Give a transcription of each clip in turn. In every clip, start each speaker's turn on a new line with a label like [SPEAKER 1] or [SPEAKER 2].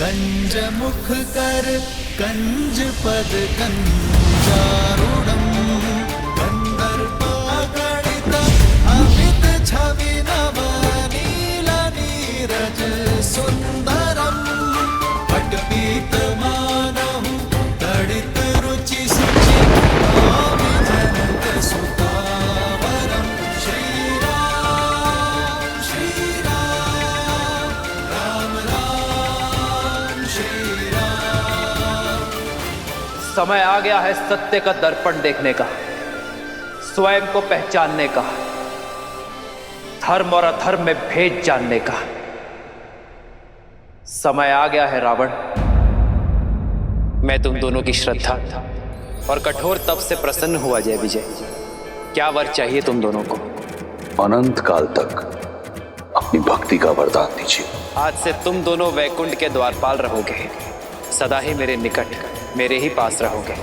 [SPEAKER 1] कंज मुख कर कंज पद कंजारूढ़म गंधर्वागणित अमित छवि नव नील नीरज सुंदरम पटपीत मानहु तड़ित रुचि सुचि भावि जनक सुतावरम श्री राम राम राम श्री राम।
[SPEAKER 2] समय आ गया है सत्य का दर्पण देखने का, स्वयं को पहचानने का, धर्म और अधर्म में भेद जानने का। समय आ गया है रावण, मैं तुम दोनों की श्रद्धा और कठोर तप से प्रसन्न हुआ। जय विजय, क्या वर चाहिए तुम दोनों को?
[SPEAKER 3] अनंत काल तक अपनी भक्ति का वरदान दीजिए।
[SPEAKER 2] आज से तुम दोनों वैकुंठ के द्वारपाल रहोगे, सदा ही मेरे निकट, मेरे ही पास रहोगे।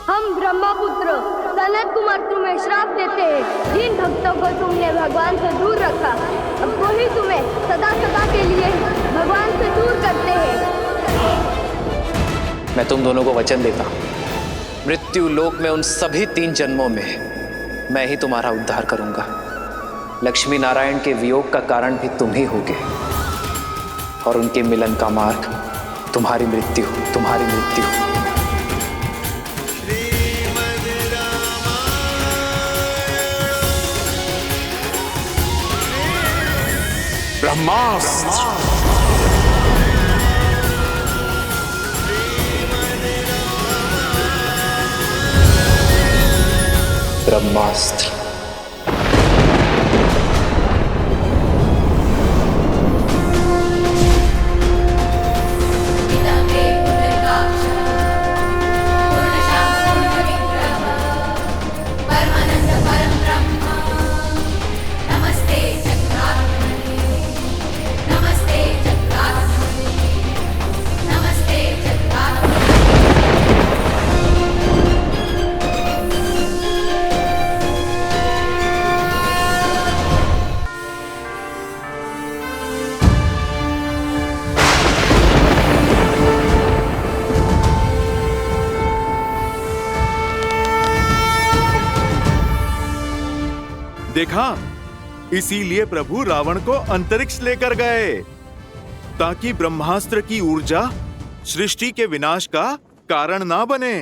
[SPEAKER 4] हम ब्रह्मपुत्र सनत कुमार तुम्हें श्राप देते हैं। जिन भक्तों को तुमने भगवान से दूर रखा, अब वही तुम्हें सदा सदा के लिए भगवान से दूर करते हैं।
[SPEAKER 2] मैं तुम दोनों को वचन देता हूं, मृत्यु लोक में उन सभी 3 जन्मों में मैं ही तुम्हारा उद्धार करूंगा। लक्ष्मी नारायण के वियोग का कारण भी तुम ही होगे और उनके मिलन का मार्ग तुम्हारी मृत्यु, तुम्हारी मृत्यु।
[SPEAKER 3] ब्रह्मास्त्र
[SPEAKER 2] ब्रह्मास्त्र।
[SPEAKER 5] देखा, इसीलिए प्रभु रावण को अंतरिक्ष लेकर गए, ताकि ब्रह्मास्त्र की ऊर्जा सृष्टि के विनाश का कारण ना बने।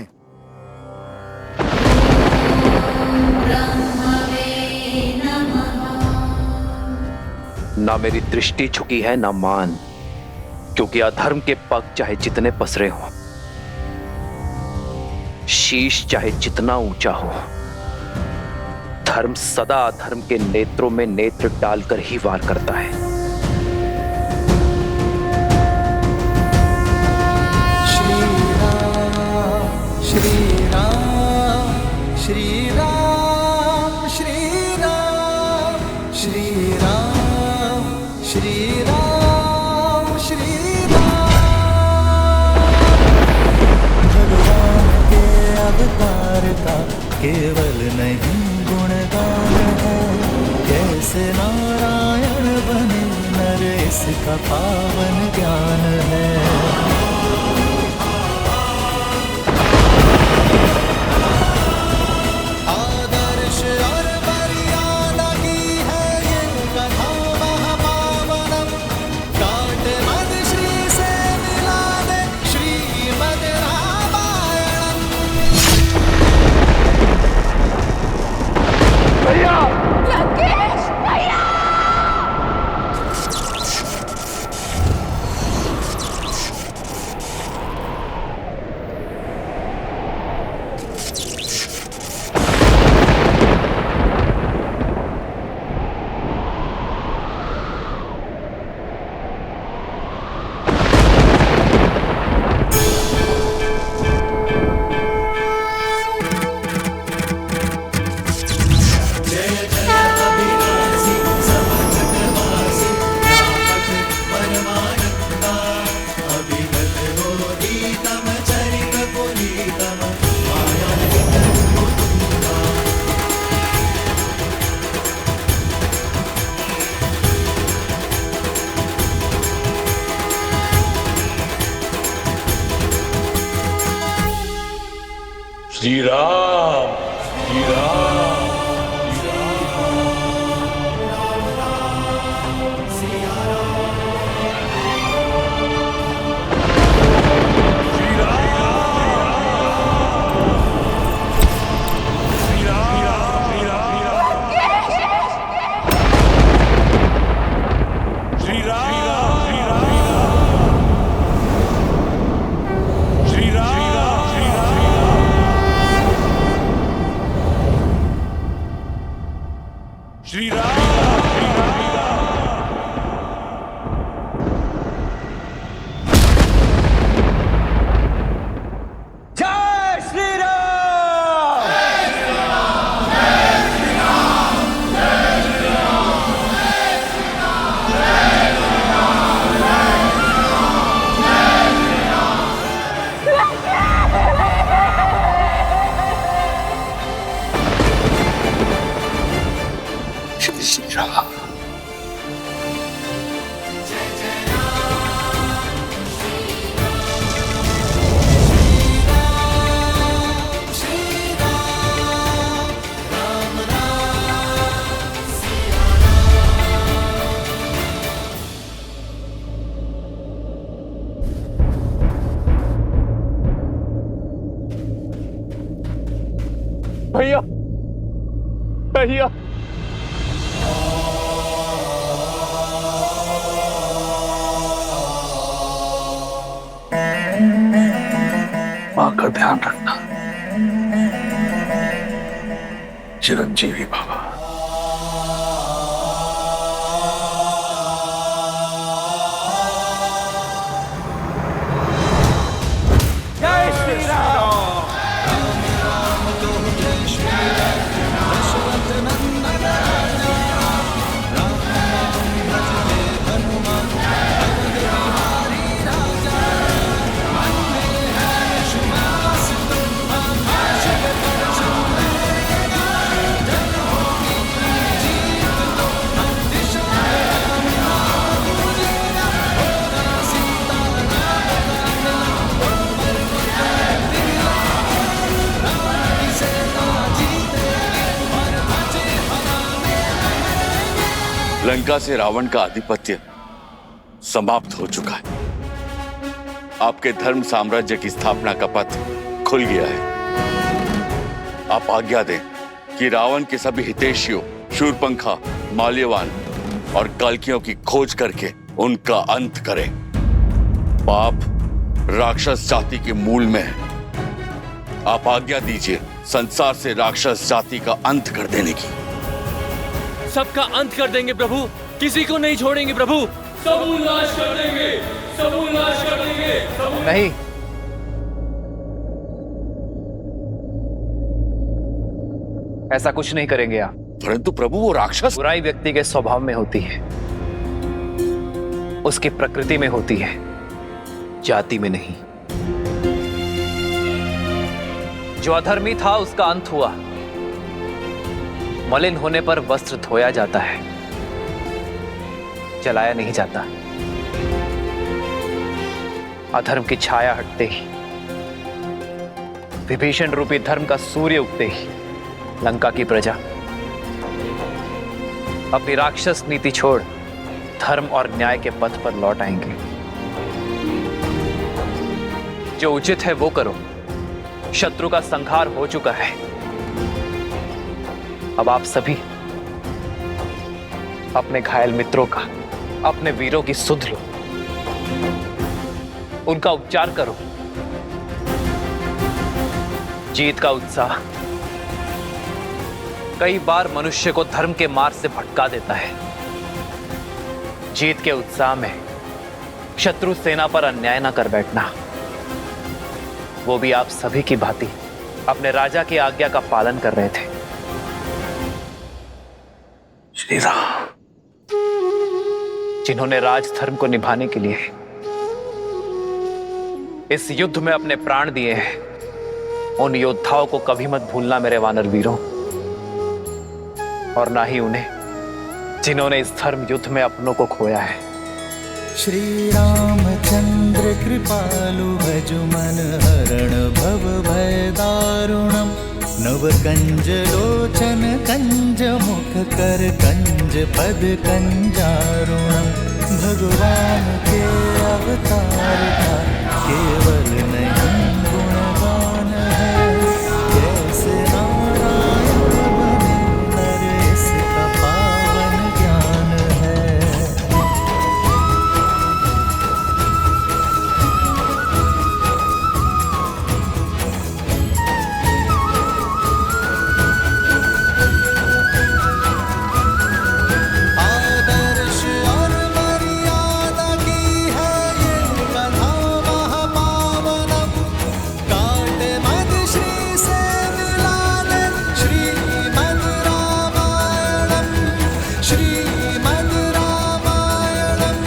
[SPEAKER 2] ना मेरी दृष्टि झुकी है ना मान, क्योंकि अधर्म के पग चाहे जितने पसरे हों, शीश चाहे जितना ऊंचा हो, धर्म सदा अधर्म के नेत्रों में नेत्र डालकर ही वार करता है।
[SPEAKER 1] श्री राम श्री राम श्री राम श्री राम श्री राम श्री राम श्री राम। भगवान के अवतार का केवल नहीं गुणगान है, कैसे नारायण बने नर इसका पावन ज्ञान है। आदर्श और मर्यादा की है ये कथा महापावनम, काट मद श्री से मिला दे श्रीमद रामायणम।
[SPEAKER 4] लंकेश भैया!
[SPEAKER 6] श्री राम, श्री राम। श्री राम,
[SPEAKER 1] जय श्री राम।
[SPEAKER 3] श्री राम।
[SPEAKER 5] भैया भैया
[SPEAKER 3] मां का ध्यान रखना। चिरंजीवी बाबा।
[SPEAKER 1] जय श्री राम।
[SPEAKER 6] लंका से रावण का आधिपत्य समाप्त हो चुका है। आपके धर्म साम्राज्य की स्थापना का पथ खुल गया है। आप आज्ञा दें कि रावण के सभी हितैषियों शूरपंखा, माल्यवान और कल्कियों की खोज करके उनका अंत करें। पाप राक्षस जाति के मूल में है। आप आज्ञा दीजिए संसार से राक्षस जाति का अंत कर देने की।
[SPEAKER 7] सबका अंत कर देंगे प्रभु, किसी को नहीं छोड़ेंगे प्रभु। सबूत नाश कर देंगे, सबूत नाश कर देंगे।
[SPEAKER 2] नहीं, ऐसा कुछ नहीं करेंगे आप।
[SPEAKER 6] परंतु प्रभु वो राक्षस।
[SPEAKER 2] बुराई व्यक्ति के स्वभाव में होती है, उसकी प्रकृति में होती है, जाति में नहीं। जो अधर्मी था उसका अंत हुआ। मलिन होने पर वस्त्र धोया जाता है, जलाया नहीं जाता। अधर्म की छाया हटते ही, विभीषण रूपी धर्म का सूर्य उगते ही लंका की प्रजा अपनी राक्षस नीति छोड़ धर्म और न्याय के पथ पर लौट आएंगे। जो उचित है वो करो। शत्रु का संहार हो चुका है। अब आप सभी अपने घायल मित्रों का, अपने वीरों की सुध लो, उनका उपचार करो। जीत का उत्साह कई बार मनुष्य को धर्म के मार्ग से भटका देता है। जीत के उत्साह में शत्रु सेना पर अन्याय न कर बैठना, वो भी आप सभी की भांति अपने राजा की आज्ञा का पालन कर रहे थे।
[SPEAKER 3] श्री राम।
[SPEAKER 2] जिन्होंने राजधर्म को निभाने के लिए इस युद्ध में अपने प्राण दिए हैं, उन योद्धाओं को कभी मत भूलना मेरे वानर वीरों, और ना ही उन्हें जिन्होंने इस धर्म युद्ध में अपनों को खोया है।
[SPEAKER 1] श्री राम
[SPEAKER 8] चंद्र कृपालु भजु मन हरण भव भय दारुणम नव कंज लोचन कंज मुख कर कंज पद कंजारुणम भगवान के अवतार का केवल नहीं गुणगान है कैसे नारायण बने नर इसका पावन ज्ञान है। आदर्श और मर्यादा की है ये कथा महापावनम काटे मद श्री से मिलाने श्रीमद् रामायणम श्रीमद् रामायणम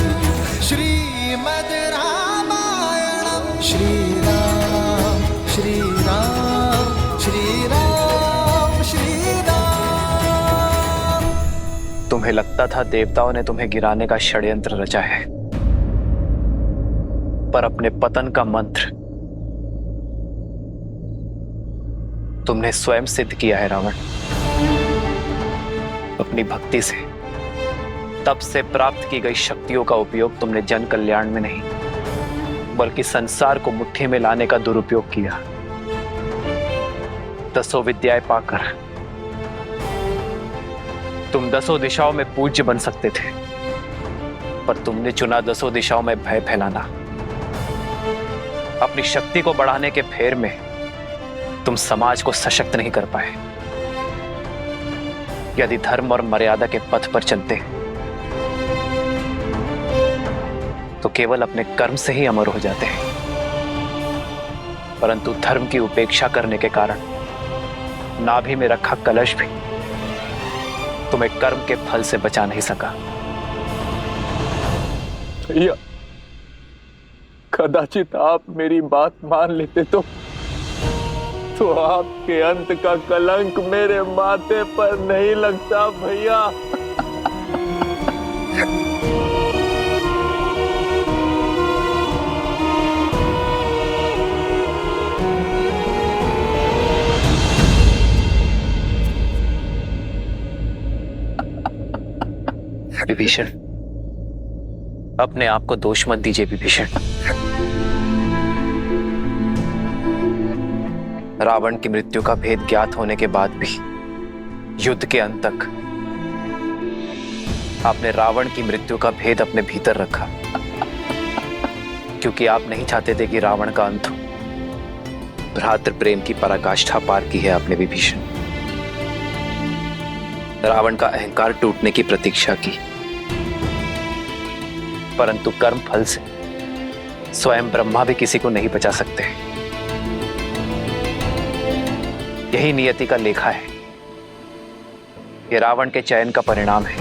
[SPEAKER 8] श्रीमद् रामायणम श्री राम श्री राम श्री राम श्री राम।
[SPEAKER 2] तुम्हें लगता था देवताओं ने तुम्हें गिराने का षड्यंत्र रचा है, पर अपने पतन का मंत्र तुमने स्वयं सिद्ध किया है रावण। अपनी भक्ति से तप से प्राप्त की गई शक्तियों का उपयोग तुमने जन कल्याण में नहीं बल्कि संसार को मुट्ठी में लाने का दुरुपयोग किया। 10 विद्याएं पाकर तुम 10 दिशाओं में पूज्य बन सकते थे, पर तुमने चुना 10 दिशाओं में भय फैलाना। अपनी शक्ति को बढ़ाने के फेर में तुम समाज को सशक्त नहीं कर पाए। यदि धर्म और मर्यादा के पथ पर चलते तो केवल अपने कर्म से ही अमर हो जाते हैं, परंतु धर्म की उपेक्षा करने के कारण नाभि में रखा कलश भी तुम्हें कर्म के फल से बचा नहीं सका।
[SPEAKER 9] भैया, कदाचित आप मेरी बात मान लेते तो आपके अंत का कलंक मेरे माथे पर नहीं लगता भैया।
[SPEAKER 2] विभीषण, अपने आप को दोष मत दीजिए विभीषण। रावण की मृत्यु का भेद ज्ञात होने के बाद भी युद्ध के अंत तक आपने रावण की मृत्यु का भेद अपने भीतर रखा, क्योंकि आप नहीं चाहते थे कि रावण का अंत हो। भ्रातृ प्रेम की पराकाष्ठा पार की है आपने विभीषण। रावण का अहंकार टूटने की प्रतीक्षा की, परंतु कर्म फल से स्वयं ब्रह्मा भी किसी को नहीं बचा सकते। यही नियति का लेखा है। यह रावण के चयन का परिणाम है,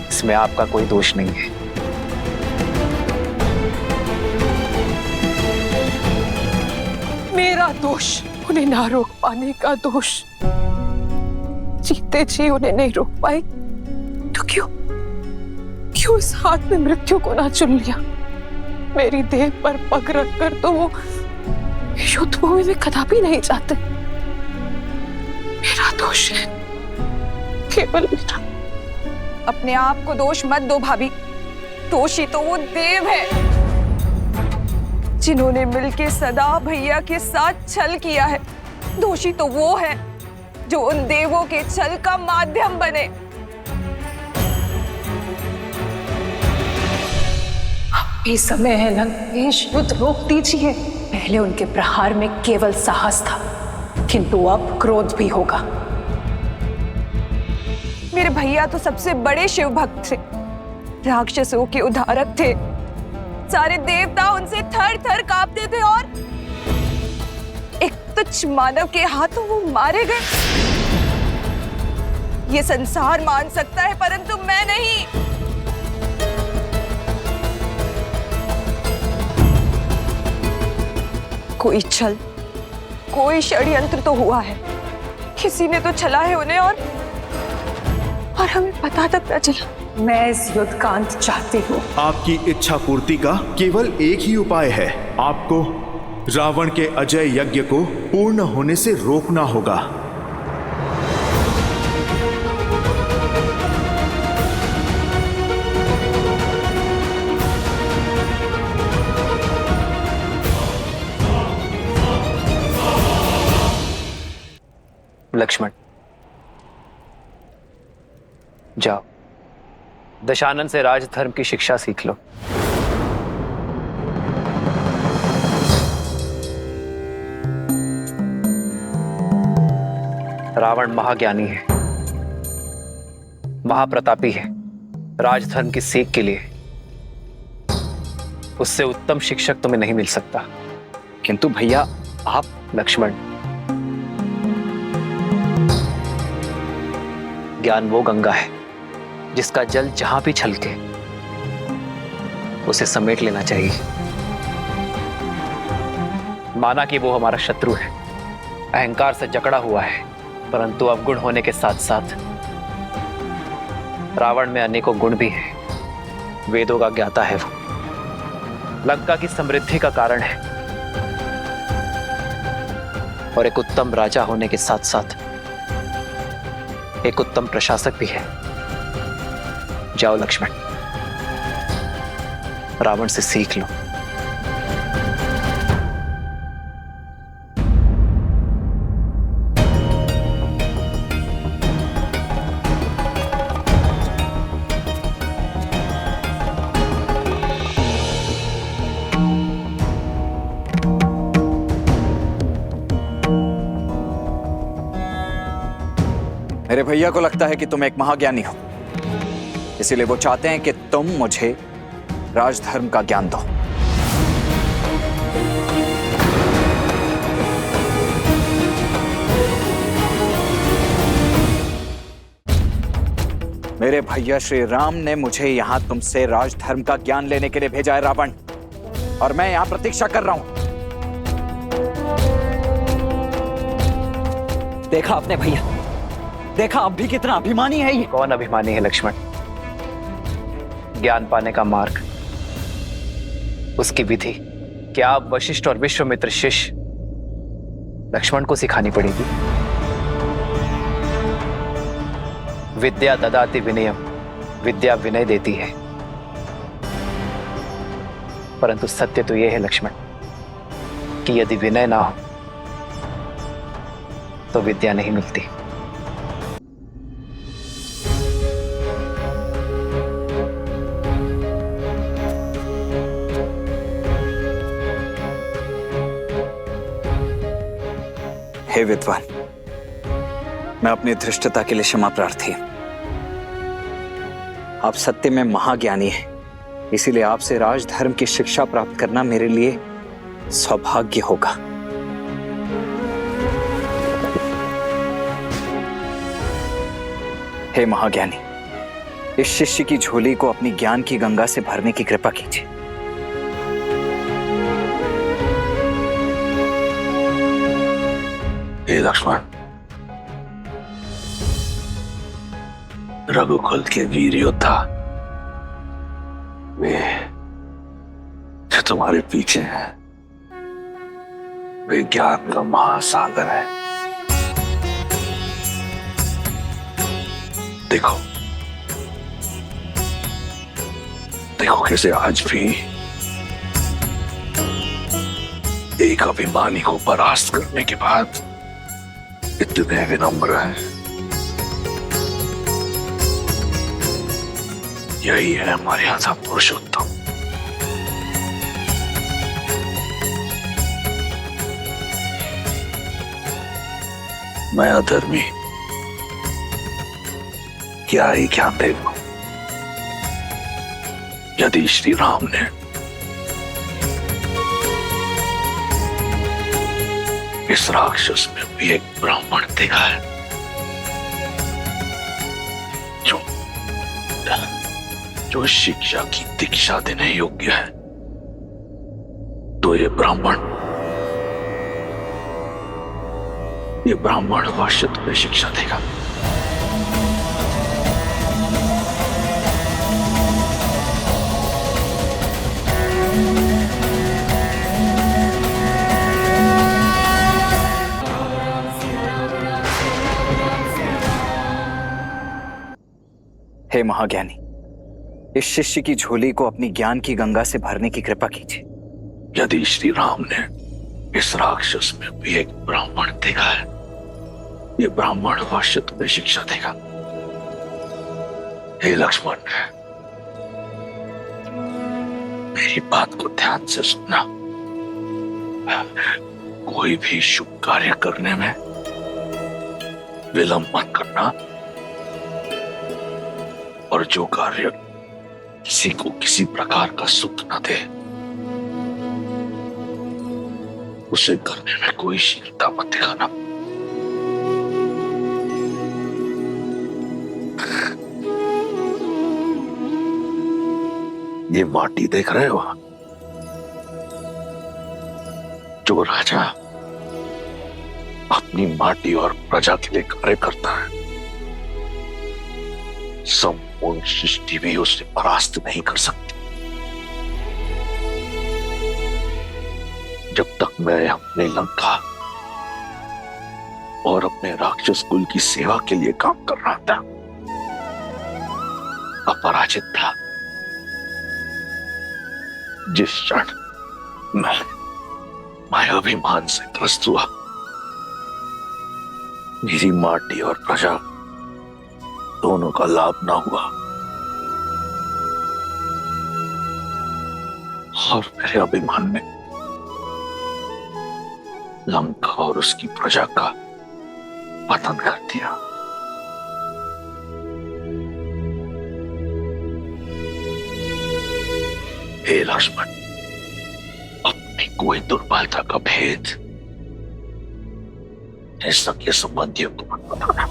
[SPEAKER 2] इसमें आपका कोई दोष नहीं है।
[SPEAKER 10] मेरा दोष उन्हें ना रोक पाने का दोष। जीते जी उन्हें नहीं रोक पाए तो क्यों उस हाथ में मृत्यु को ना चुन लिया। मेरी देह पर पग रखकर तो वो युद्ध भूमि में कदापि नहीं जाते। मेरा दोष है, केवल मेरा।
[SPEAKER 11] अपने आप को दोष मत दो भाभी। दोषी तो वो देव है जिन्होंने मिलके सदा भैया के साथ छल किया है। दोषी तो वो है जो उन देवों के छल का माध्यम बने।
[SPEAKER 10] अभी समय है लंकेश, युद्ध रोक दीजिए। पहले उनके प्रहार में केवल साहस था, किंतु अब क्रोध भी होगा।
[SPEAKER 11] मेरे भैया तो सबसे बड़े शिव भक्त थे, राक्षसों के उद्धारक थे। सारे देवता उनसे थर थर कांपते थे और एक तुच्छ मानव के हाथों वो मारे गए। ये संसार मान सकता है, परंतु मैं नहीं। कोई छल, कोई षड्यंत्र तो हुआ है। किसी ने तो छला है उन्हें और हमें पता तक न चला। मैं इस युद्ध का अंत चाहती हूँ।
[SPEAKER 5] आपकी इच्छा पूर्ति का केवल एक ही उपाय है। आपको रावण के अजय यज्ञ को पूर्ण होने से रोकना होगा।
[SPEAKER 2] लक्ष्मण, जाओ दशानन से राजधर्म की शिक्षा सीख लो। रावण महाज्ञानी है, महाप्रतापी है। राजधर्म की सीख के लिए उससे उत्तम शिक्षक तुम्हें नहीं मिल सकता।
[SPEAKER 12] किंतु भैया आप।
[SPEAKER 2] लक्ष्मण, ज्ञान वो गंगा है जिसका जल जहां भी छलके उसे समेट लेना चाहिए। माना कि वो हमारा शत्रु है, अहंकार से जकड़ा हुआ है, परंतु अवगुण होने के साथ साथ रावण में अनेकों गुण भी हैं। वेदों का ज्ञाता है वो, लंका की समृद्धि का कारण है और एक उत्तम राजा होने के साथ साथ एक उत्तम प्रशासक भी है। जाओ लक्ष्मण, रावण से सीख लो।
[SPEAKER 12] मेरे भैया को लगता है कि तुम एक महाज्ञानी हो, इसीलिए वो चाहते हैं कि तुम मुझे राजधर्म का ज्ञान दो। मेरे भैया श्री राम ने मुझे यहां तुमसे राजधर्म का ज्ञान लेने के लिए भेजा है रावण, और मैं यहां प्रतीक्षा कर रहा हूं।
[SPEAKER 13] देखा आपने भैया, देखा अब भी कितना अभिमानी है ये।
[SPEAKER 2] कौन अभिमानी है लक्ष्मण? ज्ञान पाने का मार्ग, उसकी विधि क्या आप वशिष्ठ और विश्वामित्र शिष्य लक्ष्मण को सिखानी पड़ेगी? विद्या ददाति विनयम, विद्या विनय देती है, परंतु सत्य तो यह है लक्ष्मण कि यदि विनय ना हो तो विद्या नहीं मिलती।
[SPEAKER 12] हे विद्वान, मैं अपनी धृष्टता के लिए क्षमा प्रार्थी हूं। आप सत्य में महाज्ञानी हैं, इसीलिए आपसे राजधर्म की शिक्षा प्राप्त करना मेरे लिए सौभाग्य होगा। हे महाज्ञानी, इस शिष्य की झोली को अपनी ज्ञान की गंगा से भरने की कृपा कीजिए।
[SPEAKER 3] हे लक्ष्मण, रघुकुल के वीर योद्धा, वे जो तुम्हारे पीछे हैं वे ज्ञान का महासागर है। देखो देखो कैसे आज भी एक अभिमानी को परास्त करने के बाद इतने विनम्र हैं। यही है मर्यादा पुरुषोत्तम। मैं अधर्मी क्या ही ज्ञान दे दूं? यदि श्री राम ने इस राक्षस में भी एक ब्राह्मण देखा है जो शिक्षा की दीक्षा देने योग्य है, तो ये ब्राह्मण अवश्य तुम्हें शिक्षा देगा।
[SPEAKER 12] हे महाज्ञानी, इस शिष्य की झोली को अपनी ज्ञान की गंगा से भरने की कृपा कीजिए।
[SPEAKER 3] यदि श्री राम ने इस राक्षस में भी एक ब्राह्मण देखा है, ये ब्राह्मण अवश्य तुम्हें शिक्षा देगा। हे लक्ष्मण, मेरी बात को ध्यान से सुनना। कोई भी शुभ कार्य करने में विलंब मत करना, और जो कार्य किसी को किसी प्रकार का सुख न दे, उसे करने में कोई शीलता मत दिखाना। ये माटी देख रहे हो? जो राजा अपनी माटी और प्रजा के लिए कार्य करता है, संपूर्ण सृष्टि भी उसे परास्त नहीं कर सकती। जब तक मैं अपने लंका और अपने राक्षस कुल की सेवा के लिए काम कर रहा था, अपराजित था, जिस क्षण मैं अभिमान से ग्रस्त हुआ, मेरी माटी और प्रजा दोनों का लाभ ना हुआ, और मेरे अभिमान ने लंका और उसकी प्रजा का पतन कर दिया। हे लक्ष्मण, अपनी कोई दुर्बलता का भेद सगे संबंधियों को मत बताना।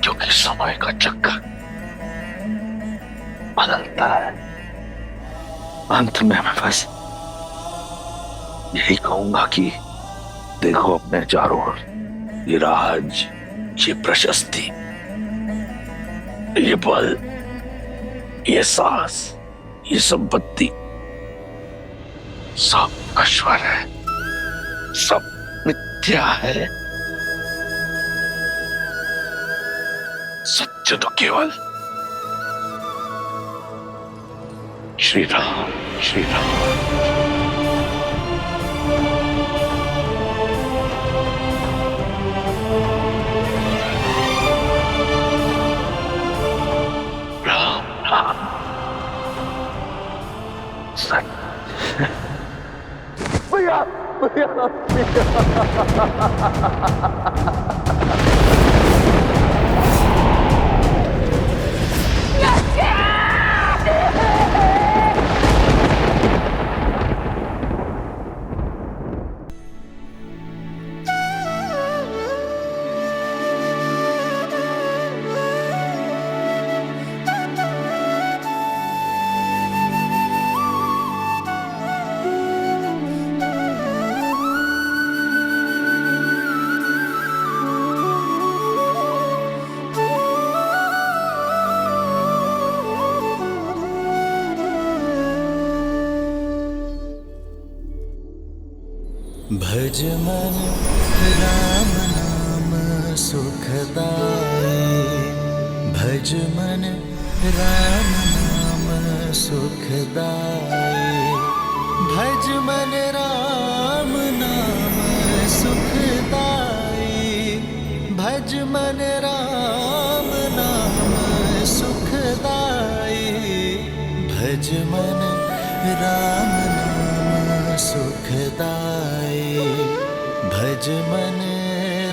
[SPEAKER 3] क्योंकि समय का चक्कर बदलता है। अंत में मैं बस यही कहूंगा कि देखो अपने चारों ओर, ये राज, ये प्रशस्ति, ये बल, ये साहस, ये संपत्ति सब नश्वर है, सब मिथ्या है। सत्य तो केवल श्री राम, श्री राम।
[SPEAKER 9] भैया भैया
[SPEAKER 8] भज मन राम नाम सुखदाई, भज मन राम नाम सुखदाई, भज मन राम नाम सुखदाई, भज मन राम नाम सुखदाई, भज मन राम नाम सुखदाई, भज मन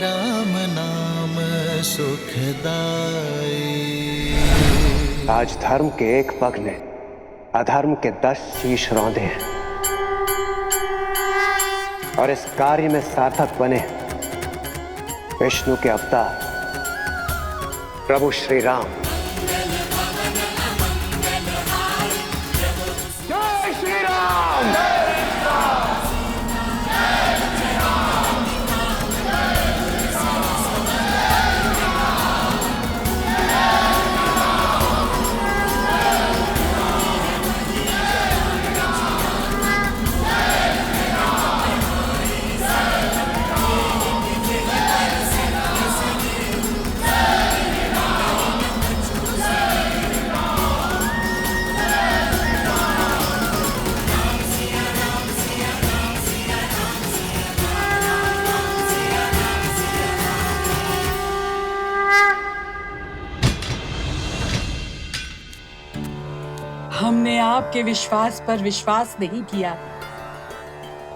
[SPEAKER 8] राम नाम सुखदाई।
[SPEAKER 14] आज धर्म के एक पग ने अधर्म के 10 शीश रौंदे हैं, और इस कार्य में सार्थक बने विष्णु के अवतार प्रभु श्री राम।
[SPEAKER 1] जय श्री राम।
[SPEAKER 15] हमने आपके विश्वास पर विश्वास नहीं किया।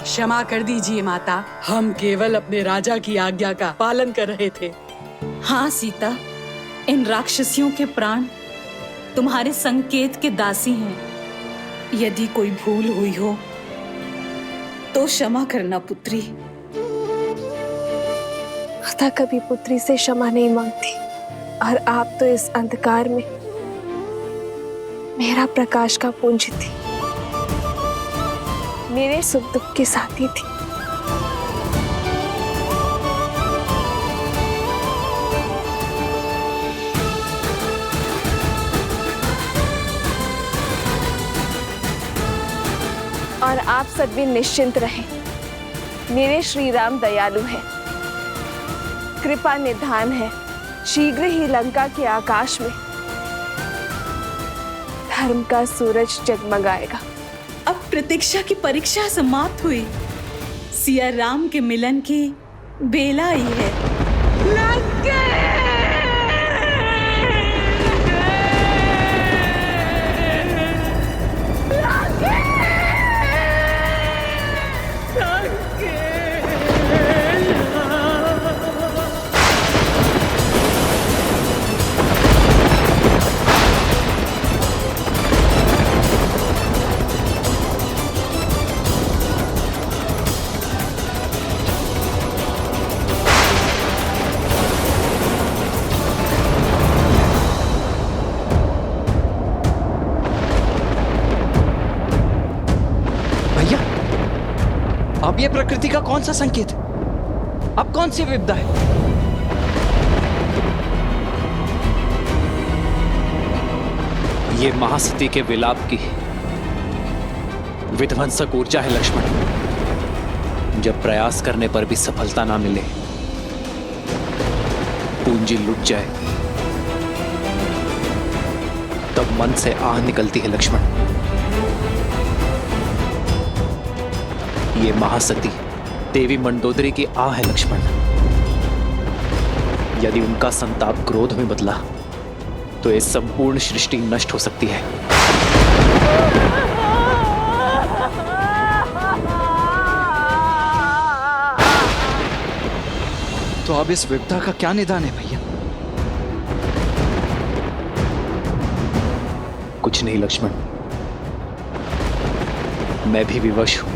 [SPEAKER 15] क्षमा कर दीजिए माता, हम केवल अपने राजा की आज्ञा का पालन कर रहे थे।
[SPEAKER 16] हाँ सीता, इन राक्षसियों के प्राण तुम्हारे संकेत के दासी हैं। यदि कोई भूल हुई हो तो क्षमा करना पुत्री।
[SPEAKER 11] माता कभी पुत्री से क्षमा नहीं मांगती, और आप तो इस अंधकार में मेरा प्रकाश का पुंज थी, मेरे सुख दुख के साथी थी। और आप सब भी निश्चिंत रहें, मेरे श्री राम दयालु हैं, कृपा निधान है। शीघ्र ही लंका के आकाश में धर्म का सूरज जगमगाएगा।
[SPEAKER 16] अब प्रतीक्षा की परीक्षा समाप्त हुई, सिया राम के मिलन की बेला आई है।
[SPEAKER 12] अब ये प्रकृति का कौन सा संकेत है? अब कौन सी विपदा है?
[SPEAKER 2] ये महासती के विलाप की विध्वंसक ऊर्जा है लक्ष्मण। जब प्रयास करने पर भी सफलता ना मिले, पूंजी लुट जाए, तब मन से आह निकलती है लक्ष्मण। ये महासती देवी मंडोदरी की आह है लक्ष्मण। यदि उनका संताप क्रोध में बदला तो ये संपूर्ण सृष्टि नष्ट हो सकती है।
[SPEAKER 12] तो अब इस विपदा का क्या निदान है भैया?
[SPEAKER 2] कुछ नहीं लक्ष्मण, मैं भी विवश हूं।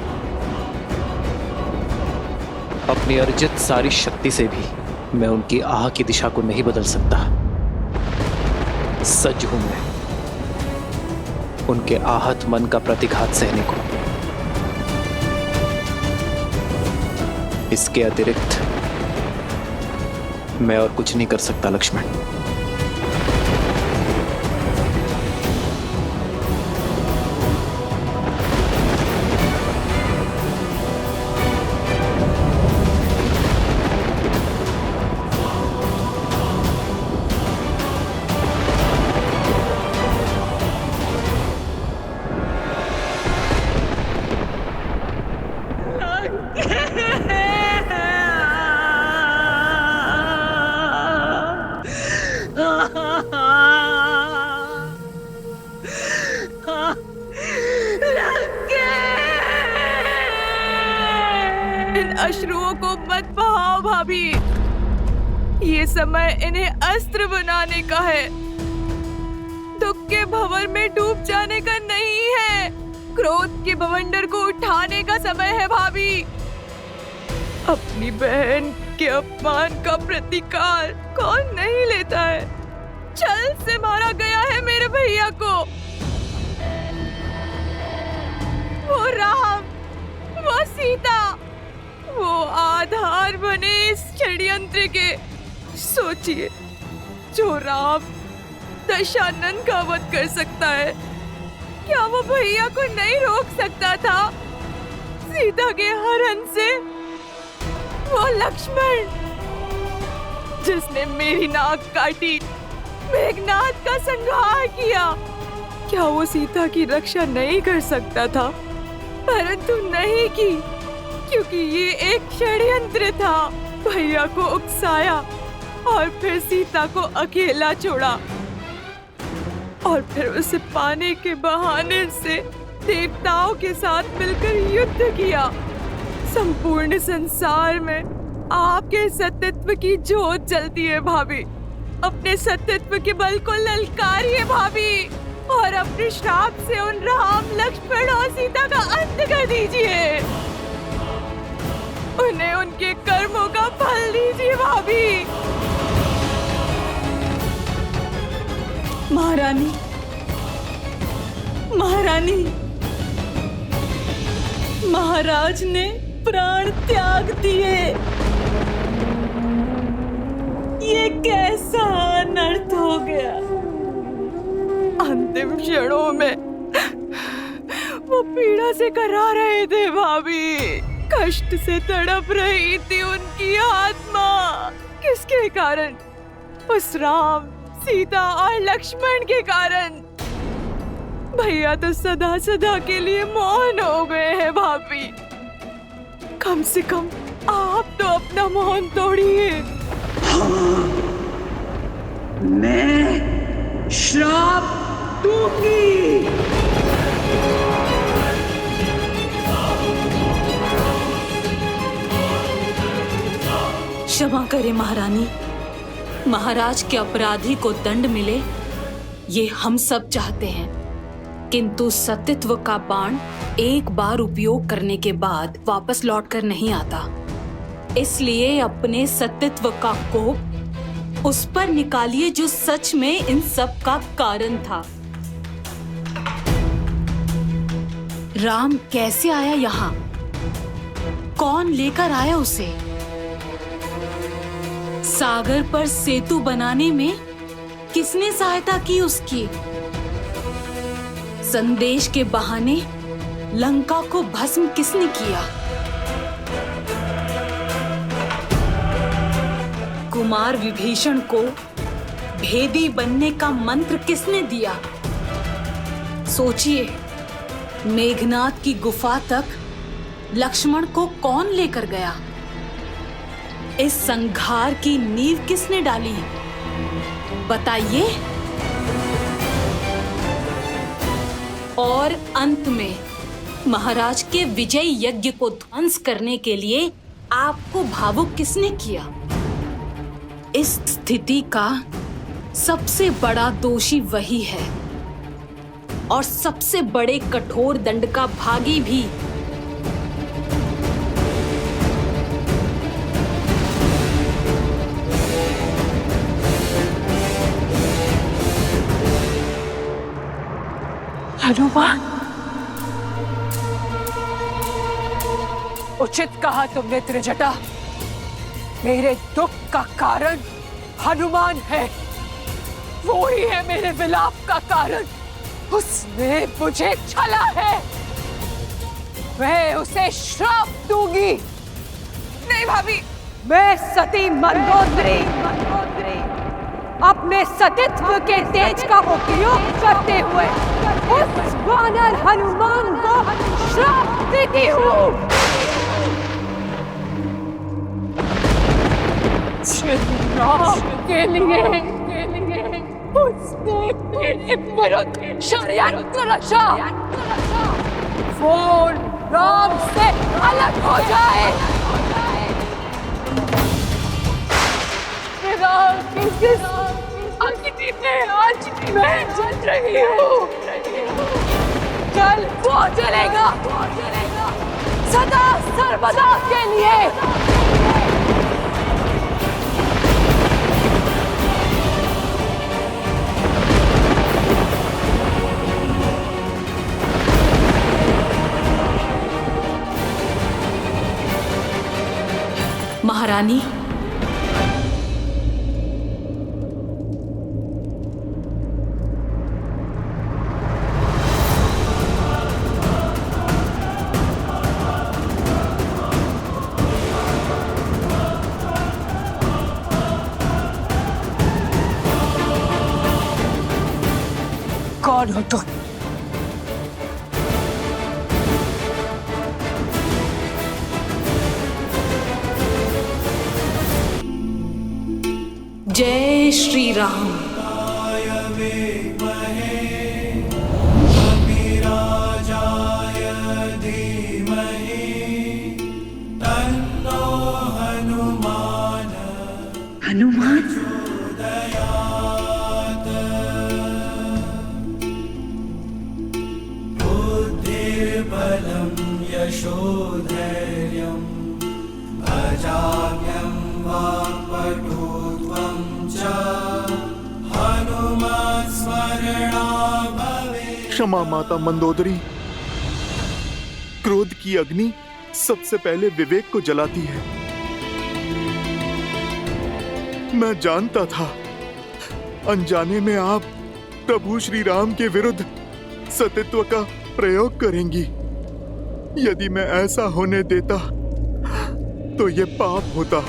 [SPEAKER 2] अपनी अर्जित सारी शक्ति से भी मैं उनकी आह की दिशा को नहीं बदल सकता। सज्ज हूं मैं उनके आहत मन का प्रतिघात सहने को। इसके अतिरिक्त मैं और कुछ नहीं कर सकता लक्ष्मण।
[SPEAKER 11] इन अश्रुओं को मत बहाओ भाभी, ये समय इन्हें अस्त्र बनाने का है, दुख के भंवर में डूब जाने का नहीं है। क्रोध के बवंडर को उठाने का समय है भाभी। अपनी बहन के अपमान का प्रतिकार कौन नहीं लेता है। छल से मारा गया है मेरे भैया को। वो राम, वो सीता, वो आधार बने इस षड्यंत्र के। सोचिए, जो राम दशानन का वध कर सकता है, क्या वो भैया को नहीं रोक सकता था सीता के हरण से? वो लक्ष्मण जिसने मेरी नाक काटी, मेघनाद का संहार किया, क्या वो सीता की रक्षा नहीं कर सकता था? परंतु नहीं की, क्योंकि ये एक षड्यंत्र था। भैया को उकसाया और फिर सीता को अकेला छोड़ा। और फिर उसे पाने के बहाने से देवताओं के साथ मिलकर युद्ध किया। संपूर्ण संसार में आपके सत्यत्व की ज्योत जलती है भाभी। अपने सत्यत्व के बल को ललकारिए भाभी और अपने श्राप से उन राम, लक्ष्मण और सीता का अंत कर दीजिए। उन्हें उनके कर्मों का फल दीजिए भाभी।
[SPEAKER 16] महारानी, महारानी, महाराज ने प्राण त्याग दिए। ये कैसा अनर्थ हो गया।
[SPEAKER 11] अंतिम क्षणों में वो पीड़ा से करा रहे थे भाभी। कष्ट से तड़प रही थी उनकी आत्मा। किसके कारण? उस राम, सीता और लक्ष्मण के कारण। भैया तो सदा सदा के लिए मौन हो गए हैं भाभी। कम से कम आप तो अपना मौन तोड़िए।
[SPEAKER 15] मैं श्राप दूंगी।
[SPEAKER 16] क्षमा करें महारानी, महाराज के अपराधी को दंड मिले ये हम सब चाहते हैं, किंतु सत्यत्व का बाण एक बार उपयोग करने के बाद वापस लौटकर नहीं आता। इसलिए अपने सत्यत्व का कोप उस पर निकालिए जो सच में इन सब का कारण था। राम कैसे आया यहाँ? कौन लेकर आया उसे? सागर पर सेतु बनाने में किसने सहायता की उसकी? संदेश के बहाने लंका को भस्म किसने किया? कुमार विभीषण को भेदी बनने का मंत्र किसने दिया? सोचिए, मेघनाद की गुफा तक लक्ष्मण को कौन लेकर गया? इस संघार की नींव किसने डाली? बताइए। और अंत में महाराज के विजय यज्ञ को ध्वंस करने के लिए आपको भावुक किसने किया? इस स्थिति का सबसे बड़ा दोषी वही है और सबसे बड़े कठोर दंड का भागी भी।
[SPEAKER 10] हनुमान, उचित कहा तुमने त्रिजटा। मेरे दुख का कारण हनुमान है। वो ही है मेरे विलाप का कारण। उसने मुझे छला है। मैं उसे श्राप दूंगी।
[SPEAKER 11] नहीं भाभी,
[SPEAKER 10] मैं सती मंदोदरी अपने सतीत्व के तेज का उपयोग करते हुए उस वानर हनुमान को श्राप देती हूँ। राम के लिए उसने मेरे विरुद्ध षड्यंत्र रचा। वो राम से अलग हो जाए। किस अग्नि में आज मैं जल रही हूँ, कल वो जलेगा सदा सर्वदा के लिए।
[SPEAKER 16] महारानी,
[SPEAKER 10] कौन हो तुम?
[SPEAKER 16] जय श्री राम।
[SPEAKER 5] क्षमा माता मंदोदरी। क्रोध की अग्नि सबसे पहले विवेक को जलाती है। मैं जानता था अनजाने में आप प्रभु श्री राम के विरुद्ध सतीत्व का प्रयोग करेंगी। यदि मैं ऐसा होने देता तो ये पाप होता,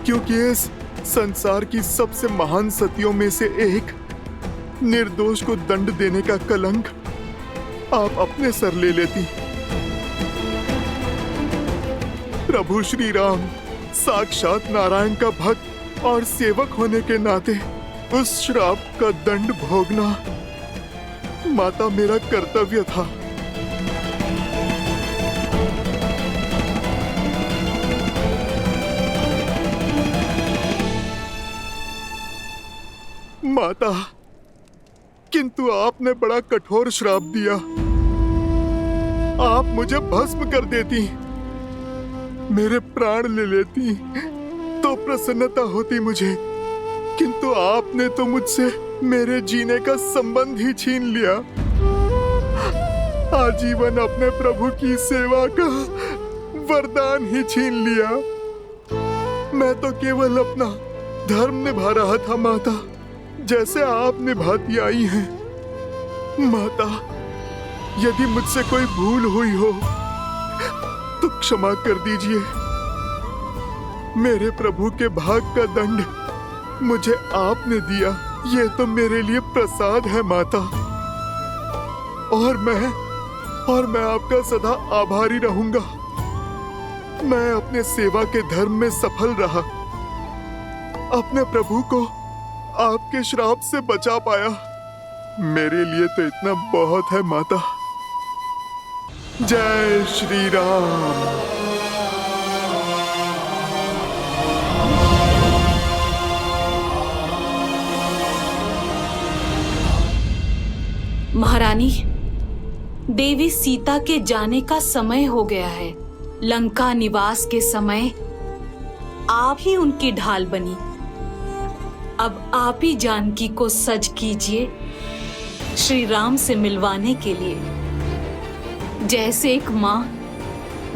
[SPEAKER 5] क्योंकि इस संसार की सबसे महान सतियों में से एक निर्दोष को दंड देने का कलंक आप अपने सर ले लेती। प्रभु श्री राम साक्षात नारायण का भक्त और सेवक होने के नाते उस श्राप का दंड भोगना माता मेरा कर्तव्य था। माता, किंतु आपने बड़ा कठोर श्राप दिया। आप मुझे भस्म कर देती, मेरे प्राण ले लेती तो प्रसन्नता होती मुझे, किंतु आपने तो मुझसे मेरे जीने का संबंध ही छीन लिया। आजीवन अपने प्रभु की सेवा का वरदान ही छीन लिया। मैं तो केवल अपना धर्म निभा रहा था माता, जैसे आप निभाती आई हैं। माता, यदि मुझसे कोई भूल हुई हो तो क्षमा कर दीजिए। मेरे प्रभु के भाग का दंड मुझे आपने दिया, ये तो मेरे लिए प्रसाद है माता। और मैं आपका सदा आभारी रहूंगा। मैं अपने सेवा के धर्म में सफल रहा, अपने प्रभु को आपके श्राप से बचा पाया। मेरे लिए तो इतना बहुत है माता। जय श्री राम।
[SPEAKER 16] महारानी, देवी सीता के जाने का समय हो गया है। लंका निवास के समय आप ही उनकी ढाल बनी। अब आप ही जानकी को सज कीजिए श्री राम से मिलवाने के लिए, जैसे एक माँ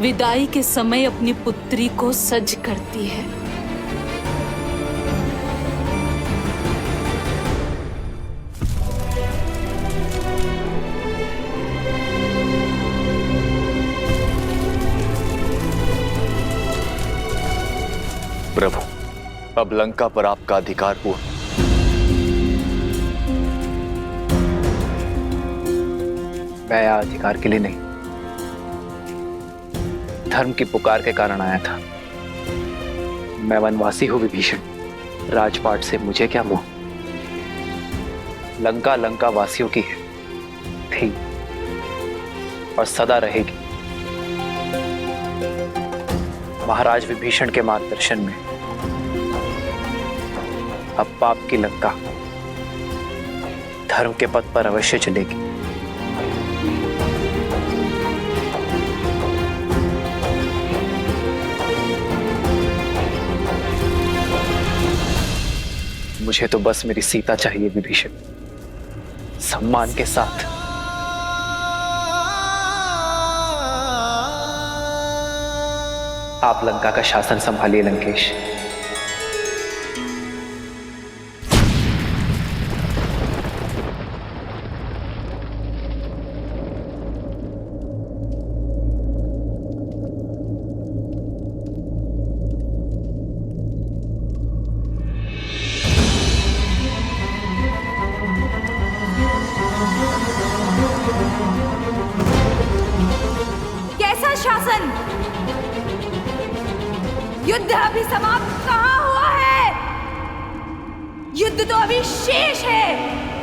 [SPEAKER 16] विदाई के समय अपनी पुत्री को सज करती है।
[SPEAKER 6] प्रभु, अब लंका पर आपका अधिकार हुआ।
[SPEAKER 2] मैं यहाँ अधिकार के लिए नहीं, धर्म की पुकार के कारण आया था। मैं वनवासी हूं विभीषण, राजपाट से मुझे क्या मोह। लंका लंका वासियों की है, थी और सदा रहेगी। महाराज विभीषण के मार्गदर्शन में अब पाप की लंका धर्म के पथ पर अवश्य चलेगी। मुझे तो बस मेरी सीता चाहिए विभीषण, सम्मान के साथ। आप लंका का शासन संभालिए लंकेश।
[SPEAKER 11] कैसा शासन? युद्ध अभी समाप्त कहाँ हुआ है? युद्ध तो अभी शेष है।